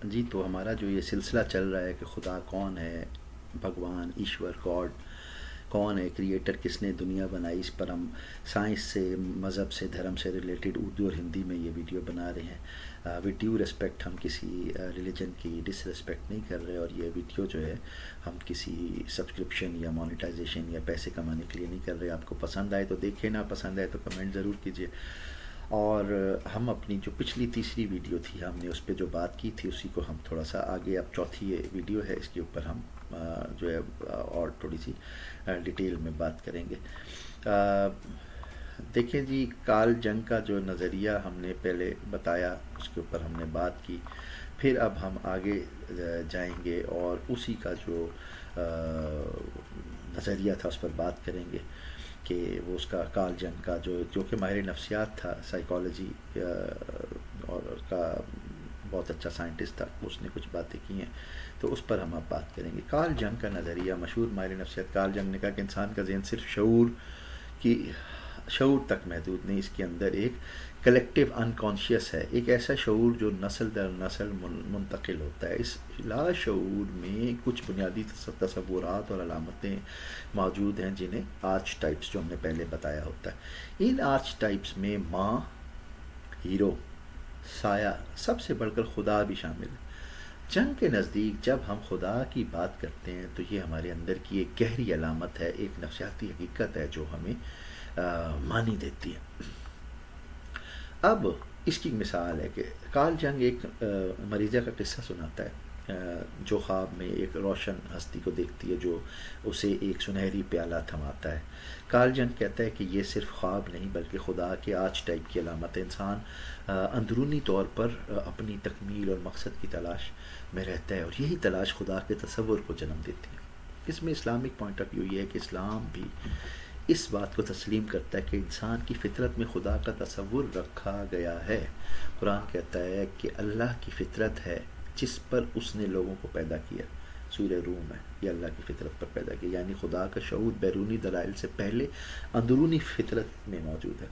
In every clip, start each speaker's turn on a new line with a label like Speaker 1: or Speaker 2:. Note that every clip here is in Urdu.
Speaker 1: جی تو ہمارا جو یہ سلسلہ چل رہا ہے کہ خدا کون ہے، بھگوان ایشور گاڈ کون ہے، کریٹر کس نے دنیا بنائی، اس پر ہم سائنس سے، مذہب سے، دھرم سے ریلیٹڈ اردو اور ہندی میں یہ ویڈیو بنا رہے ہیں ود ڈیو ریسپیکٹ. ہم کسی ریلیجن کی ڈس ریسپیکٹ نہیں کر رہے، اور یہ ویڈیو جو ہے ہم کسی سبسکرپشن یا مانیٹائزیشن یا پیسے کمانے کے لیے نہیں کر رہے. آپ کو پسند آئے تو دیکھیں، نہ پسند آئے تو کمنٹ ضرور کیجیے. اور ہم اپنی جو پچھلی تیسری ویڈیو تھی ہم نے اس پہ جو بات کی تھی اسی کو ہم تھوڑا سا آگے، اب چوتھی یہ ویڈیو ہے، اس کے اوپر ہم جو ہے اور تھوڑی سی ڈیٹیل میں بات کریں گے. دیکھیں جی، کارل جنگ کا جو نظریہ ہم نے پہلے بتایا اس کے اوپر ہم نے بات کی، پھر اب ہم آگے جائیں گے اور اسی کا جو نظریہ تھا اس پر بات کریں گے کہ وہ اس کا کارل جنگ کا جو کہ ماہر نفسیات تھا، سائیکالوجی اور کا بہت اچھا سائنٹسٹ تھا، اس نے کچھ باتیں کی ہیں تو اس پر ہم اب بات کریں گے. کارل جنگ کا نظریہ، مشہور ماہر نفسیات کارل جنگ نے کہا کہ انسان کا ذہن صرف شعور تک محدود نہیں، اس کے اندر ایک کلیکٹیو انکانشیس ہے، ایک ایسا شعور جو نسل در نسل منتقل ہوتا ہے. اس لا شعور میں کچھ بنیادی تصورات اور علامتیں موجود ہیں جنہیں آرچ ٹائپس جو ہم نے پہلے بتایا ہوتا ہے. ان آرچ ٹائپس میں ماں، ہیرو، سایہ، سب سے بڑھ کر خدا بھی شامل ہے. جنگ کے نزدیک جب ہم خدا کی بات کرتے ہیں تو یہ ہمارے اندر کی ایک گہری علامت ہے، ایک نفسیاتی حقیقت ہے جو ہمیں معنی دیتی ہے. اب اس کی مثال ہے کہ کارل جنگ ایک مریضہ کا قصہ سناتا ہے جو خواب میں ایک روشن ہستی کو دیکھتی ہے جو اسے ایک سنہری پیالہ تھماتا ہے. کارل جنگ کہتا ہے کہ یہ صرف خواب نہیں بلکہ خدا کے آرچ ٹائپ کی علامت ہے. انسان اندرونی طور پر اپنی تکمیل اور مقصد کی تلاش میں رہتا ہے، اور یہی تلاش خدا کے تصور کو جنم دیتی ہے. اس میں اسلامک پوائنٹ آف ویو یہ ہے کہ اسلام بھی اس بات کو تسلیم کرتا ہے کہ انسان کی فطرت میں خدا کا تصور رکھا گیا ہے. قرآن کہتا ہے کہ اللہ کی فطرت ہے جس پر اس نے لوگوں کو پیدا کیا. سورہ روم ہے، یہ اللہ کی فطرت پر پیدا کیا، یعنی خدا کا شعور بیرونی دلائل سے پہلے اندرونی فطرت میں موجود ہے.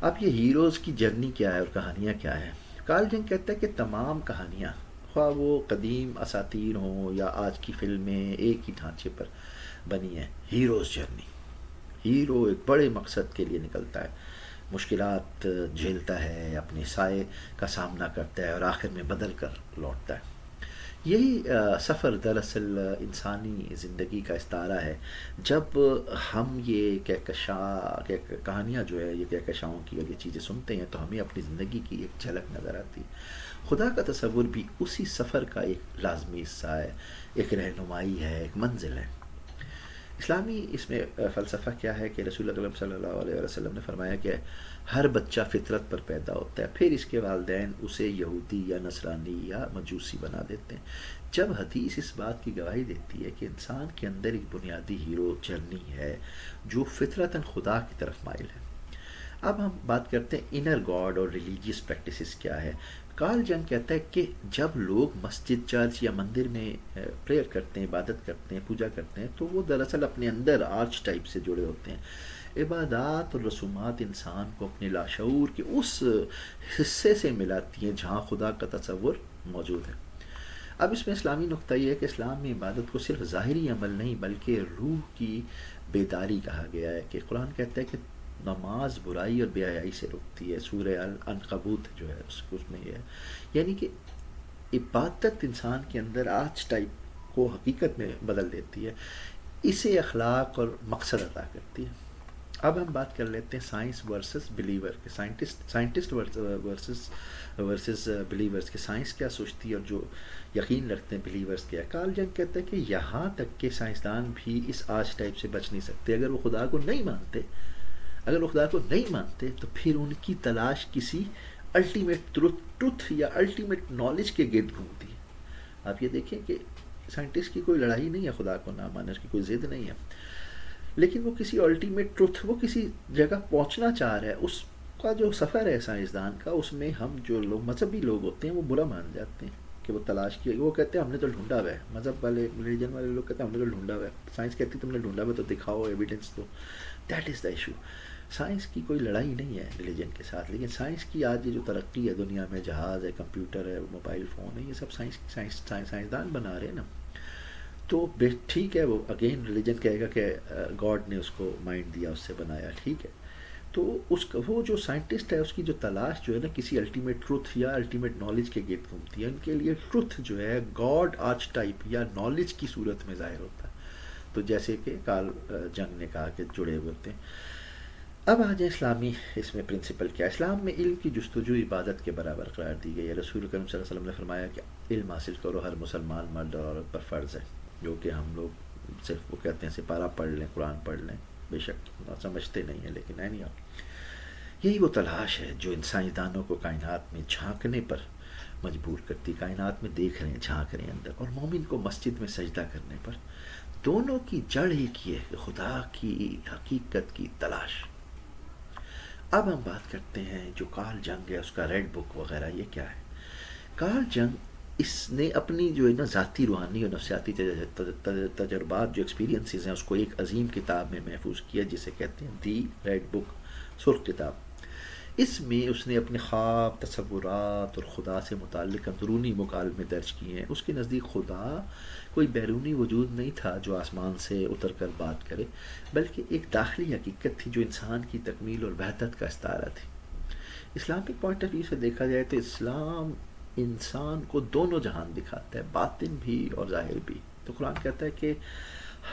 Speaker 1: اب یہ ہیروز کی جرنی کیا ہے اور کہانیاں کیا ہیں؟ کارل جنگ کہتا ہے کہ تمام کہانیاں، خواہ وہ قدیم اساطیر ہوں یا آج کی فلمیں، ایک ہی ڈھانچے پر بنی ہیں. ہیروز جرنی، ہیرو ایک بڑے مقصد کے لیے نکلتا ہے، مشکلات جھیلتا ہے، اپنے سائے کا سامنا کرتا ہے اور آخر میں بدل کر لوٹتا ہے. یہی سفر دراصل انسانی زندگی کا استعارہ ہے. جب ہم یہ کہانیاں جو ہے، یہ کہکشاؤں کی اور یہ چیزیں سنتے ہیں تو ہمیں اپنی زندگی کی ایک جھلک نظر آتی ہے. خدا کا تصور بھی اسی سفر کا ایک لازمی حصہ ہے، ایک رہنمائی ہے، ایک منزل ہے. اسلامی اس میں فلسفہ کیا ہے کہ رسول اکرم صلی اللہ علیہ وسلم نے فرمایا کہ ہر بچہ فطرت پر پیدا ہوتا ہے، پھر اس کے والدین اسے یہودی یا نصرانی یا مجوسی بنا دیتے ہیں. جب حدیث اس بات کی گواہی دیتی ہے کہ انسان کے اندر ایک بنیادی ہیرو جرنی ہے جو فطرتاً خدا کی طرف مائل ہے. اب ہم بات کرتے ہیں انر گاڈ اور ریلیجیس پریکٹسز کیا ہے. کارل جنگ کہتا ہے کہ جب لوگ مسجد، چرچ یا مندر میں پریئر کرتے ہیں، عبادت کرتے ہیں، پوجا کرتے ہیں تو وہ دراصل اپنے اندر آرچ ٹائپ سے جڑے ہوتے ہیں. عبادات اور رسومات انسان کو اپنے لاشعور کے اس حصے سے ملاتی ہیں جہاں خدا کا تصور موجود ہے. اب اس میں اسلامی نقطہ یہ ہے کہ اسلام میں عبادت کو صرف ظاہری عمل نہیں بلکہ روح کی بیداری کہا گیا ہے. کہ قرآن کہتا ہے کہ نماز برائی اور بے حیائی سے روکتی ہے. سورہ العنکبوت جو ہے اس میں یہ ہے، یعنی کہ عبادت انسان کے اندر آرچ ٹائپ کو حقیقت میں بدل دیتی ہے، اسے اخلاق اور مقصد عطا کرتی ہے. اب ہم بات کر لیتے ہیں سائنس ورسز بلیور کے، سائنٹسٹ ورسز بلیورز کے. سائنس کیا سوچتی ہے اور جو یقین رکھتے ہیں بلیورز کیا. کارل جنگ کہتا ہے کہ یہاں تک کہ سائنسدان بھی اس آرچ ٹائپ سے بچ نہیں سکتے. اگر وہ خدا کو نہیں مانتے تو پھر ان کی تلاش کسی الٹیمیٹ ٹروتھ یا الٹیمیٹ نالج کے گرد گھومتی ہے. آپ یہ دیکھیں کہ سائنٹسٹ کی کوئی لڑائی نہیں ہے خدا کو نہ مانے، اس کی کوئی ضد نہیں ہے، لیکن وہ کسی الٹیمیٹ ٹروتھ، وہ کسی جگہ پہنچنا چاہ رہا ہے. اس کا جو سفر ہے سائنسدان کا، اس میں ہم جو لوگ مذہبی لوگ ہوتے ہیں وہ برا مان جاتے ہیں کہ وہ تلاش کیا. وہ کہتے ہیں ہم نے تو ڈھونڈا ہوا ہے، مذہب والے ریلیجن والے لوگ کہتے ہیں ہم نے تو ڈھونڈا ہوا ہے. سائنس کہتی ہے تم نے ڈھونڈا ہوا تو دکھاؤ، ایویڈنس دو. That is the issue. Science کی کوئی لڑائی نہیں ہے ریلیجن کے ساتھ، لیکن سائنس کی آج یہ جو ترقی ہے دنیا میں، جہاز ہے، کمپیوٹر ہے، موبائل فون ہے، یہ سب سائنسدان بنا رہے ہیں نا. تو ٹھیک ہے، وہ اگین ریلیجن کہے گا کہ گاڈ نے اس کو مائنڈ دیا، اس سے بنایا، ٹھیک ہے. تو اس کا وہ جو سائنٹسٹ ہے اس کی جو تلاش جو ہے نا کسی الٹیمیٹ ٹروتھ یا الٹیمیٹ نالج کے گرد گھومتی ہے. ان کے لیے ٹروتھ جو ہے گاڈ آرچ ٹائپ یا نالج کی صورت میں ظاہر ہوتا ہے. تو جیسے کہ کارل جنگ نے کہا کہ جڑے ہوئے ہوتے ہیں. اب آ جائیں اسلامی اس میں پرنسپل کیا. اسلام میں علم کی جستجو عبادت کے برابر قرار دی گئی ہے. رسول کریم صلی اللہ علیہ وسلم نے فرمایا کہ علم حاصل کرو، ہر مسلمان مرد اور عورت پر فرض ہے. جو کہ ہم لوگ صرف وہ کہتے ہیں سپارہ پڑھ لیں، قرآن پڑھ لیں، بے شک سمجھتے نہیں ہیں، لیکن نہیں. یہی وہ تلاش ہے جو سائنسدانوں کو کائنات میں جھانکنے پر مجبور کرتی. کائنات میں دیکھ رہے ہیں، جھانک رہے ہیں اندر، اور مومن کو مسجد میں سجدہ کرنے پر. دونوں کی جڑ ایک ہی ہے کہ خدا کی حقیقت کی تلاش. اب ہم بات کرتے ہیں جو کارل جنگ ہے، اس کا ریڈ بک وغیرہ یہ کیا ہے. کارل جنگ اس نے اپنی جو ہے نا ذاتی روحانی اور نفسیاتی تجربات، جو ایکسپیرینسز ہیں، اس کو ایک عظیم کتاب میں محفوظ کیا جسے کہتے ہیں دی ریڈ بک، سرخ کتاب. اس میں اس نے اپنے خواب، تصورات اور خدا سے متعلق اندرونی مکالمے درج کیے ہیں. اس کے نزدیک خدا کوئی بیرونی وجود نہیں تھا جو آسمان سے اتر کر بات کرے، بلکہ ایک داخلی حقیقت تھی جو انسان کی تکمیل اور وحدت کا استعارہ تھی. اسلامک پوائنٹ آف ویو سے دیکھا جائے تو اسلام انسان کو دونوں جہان دکھاتا ہے، باطن بھی اور ظاہر بھی. تو قرآن کہتا ہے کہ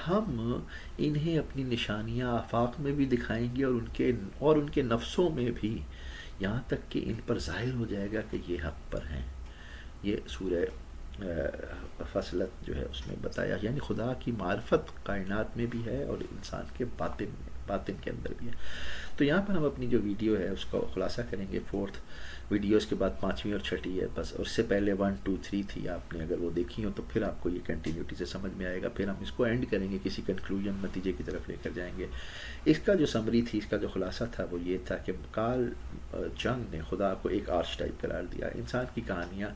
Speaker 1: ہم انہیں اپنی نشانیاں آفاق میں بھی دکھائیں گے اور ان کے نفسوں میں بھی، یہاں تک کہ ان پر ظاہر ہو جائے گا کہ یہ حق پر ہیں. یہ سورہ فصلت جو ہے اس میں بتایا، یعنی خدا کی معرفت کائنات میں بھی ہے اور انسان کے باطن کے اندر بھی ہے. تو یہاں پر ہم اپنی جو ویڈیو ہے اس کا خلاصہ کریں گے. 4 ویڈیو، اس کے بعد 5ویں اور 6ٹھی ہے بس، اور اس سے پہلے 1 2 3 تھی. آپ نے اگر وہ دیکھی ہو تو پھر آپ کو یہ کنٹینیوٹی سے سمجھ میں آئے گا. پھر ہم اس کو اینڈ کریں گے، کسی کنکلوژن نتیجے کی طرف لے کر جائیں گے. اس کا جو سمری تھی، اس کا جو خلاصہ تھا وہ یہ تھا کہ کارل جنگ نے خدا کو ایک آرچ ٹائپ قرار دیا. انسان کی کہانیاں،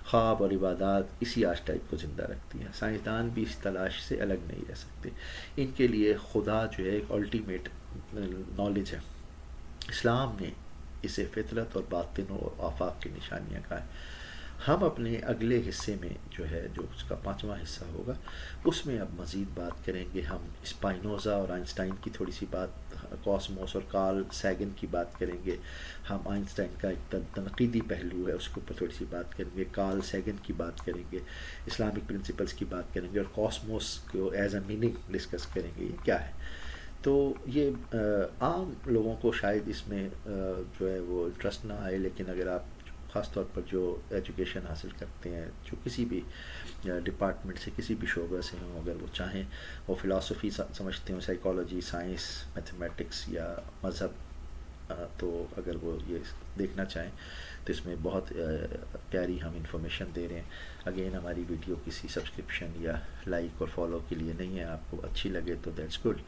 Speaker 1: خواب اور عبادات اسی آرچ ٹائپ کو زندہ رکھتی ہیں. سائنسدان بھی اس تلاش سے الگ نہیں رہ سکتے. ان کے لیے خدا جو ہے ایک الٹیمیٹ نالج ہے. اسلام نے اسے فطرت اور باطن اور آفاق کی نشانیاں کہا ہے. ہم اپنے اگلے حصے میں جو ہے، جو اس کا 5واں حصہ ہوگا، اس میں اب مزید بات کریں گے. ہم اسپائنوزا اور آئنسٹائن کی تھوڑی سی بات، کاسموس اور کارل سیگن کی بات کریں گے. ہم آئنسٹائن کا ایک تنقیدی پہلو ہے اس کے اوپر تھوڑی سی بات کریں گے. کارل سیگن کی بات کریں گے. اسلامک پرنسپلس کی بات کریں گے، اور کاسموس کو ایز اے میننگ ڈسکس کریں گے یہ کیا ہے. تو یہ عام لوگوں کو شاید اس میں جو ہے وہ انٹرسٹ نہ آئے، لیکن اگر آپ خاص طور پر جو ایجوکیشن حاصل کرتے ہیں، جو کسی بھی ڈپارٹمنٹ سے، کسی بھی شعبہ سے ہوں، اگر وہ چاہیں، وہ فلاسفی سمجھتے ہوں، سائیکالوجی، سائنس، میتھمیٹکس یا مذہب، تو اگر وہ یہ دیکھنا چاہیں تو اس میں بہت پیاری ہم انفارمیشن دے رہے ہیں. اگین ہماری ویڈیو کسی سبسکرپشن یا لائک اور فالو کے لیے نہیں ہے. آپ کو اچھی لگے تو دیٹس گڈ،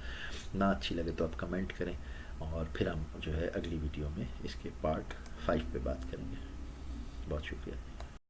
Speaker 1: نہ اچھی لگے تو آپ کمنٹ کریں، اور پھر ہم جو ہے اگلی ویڈیو میں اس کے پارٹ 5 پہ بات کریں گے. بہت شکریہ.